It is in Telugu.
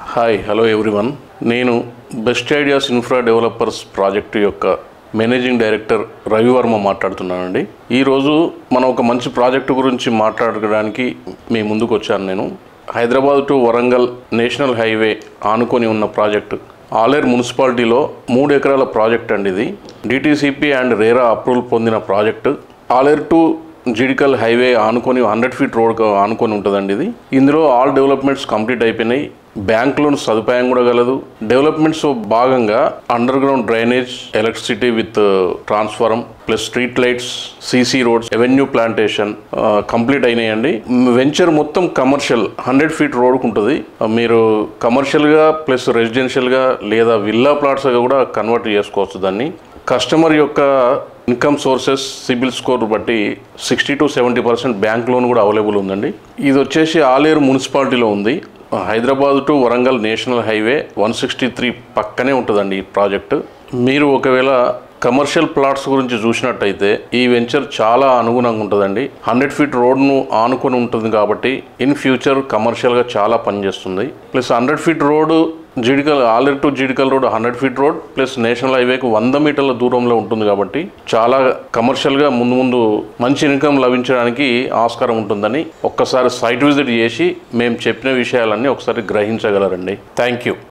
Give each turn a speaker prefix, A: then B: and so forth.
A: Hi hello everyone. నేను best ideas infra developers project యొక్క మేనేజింగ్ డైరెక్టర్ రవివర్మ మాట్లాడుతున్నానండి. ఈరోజు మనం ఒక మంచి ప్రాజెక్టు గురించి మాట్లాడడానికి మీ ముందుకు వచ్చాను. నేను Hyderabad to Warangal national highway ఆనుకొని ఉన్న ప్రాజెక్టు ఆలేరు మున్సిపాలిటీలో 3 ఎకరాల ప్రాజెక్ట్ అండి. ఇది డిటిసిపి అండ్ రేరా అప్రూవల్ పొందిన project. Aler to Jidikal highway ఆనుకొని 100 ఫీట్ రోడ్ ఆనుకొని ఉంటుందండి. ఇది ఇందులో ఆల్ డెవలప్మెంట్స్ కంప్లీట్ అయిపోయినాయి. బ్యాంక్ లోన్ సదుపాయం కూడా గలదు. డెవలప్మెంట్స్ భాగంగా underground drainage, electricity with transform plus street lights, CC roads, avenue plantation complete అయినాయండి. వెంచర్ మొత్తం కమర్షియల్ 100 ఫీట్ రోడ్కు ఉంటుంది. మీరు కమర్షియల్గా ప్లస్ రెసిడెన్షియల్గా లేదా విల్లా ప్లాట్స్గా కూడా కన్వర్ట్ చేసుకోవచ్చు దాన్ని. కస్టమర్ యొక్క ఇన్కమ్ సోర్సెస్, సిబిల్ స్కోర్ బట్టి 60 to 70% బ్యాంక్ లోన్ కూడా అవైలబుల్ ఉందండి. ఇది వచ్చేసి ఆలేరు మున్సిపాలిటీలో ఉంది. Hyderabad to Warangal national highway 163 పక్కనే ఉంటుందండి ఈ ప్రాజెక్టు. మీరు ఒకవేళ కమర్షియల్ ప్లాట్స్ గురించి చూసినట్టయితే ఈ వెంచర్ చాలా అనుగుణంగా ఉంటుందండి. 100 ఫీట్ రోడ్ను ఆనుకొని ఉంటుంది కాబట్టి ఇన్ ఫ్యూచర్ కమర్షియల్గా చాలా పనిచేస్తుంది. Plus 100 feet road Aler to Jidikal road 100 feet road plus national హైవేకు 100 మీటర్ల దూరంలో ఉంటుంది కాబట్టి చాలా కమర్షియల్గా ముందు మంచి ఇన్కమ్ లభించడానికి ఆస్కారం ఉంటుందని ఒక్కసారి సైట్ విజిట్ చేసి మేము చెప్పిన విషయాలన్నీ ఒకసారి గ్రహించగలరండి. Thank you.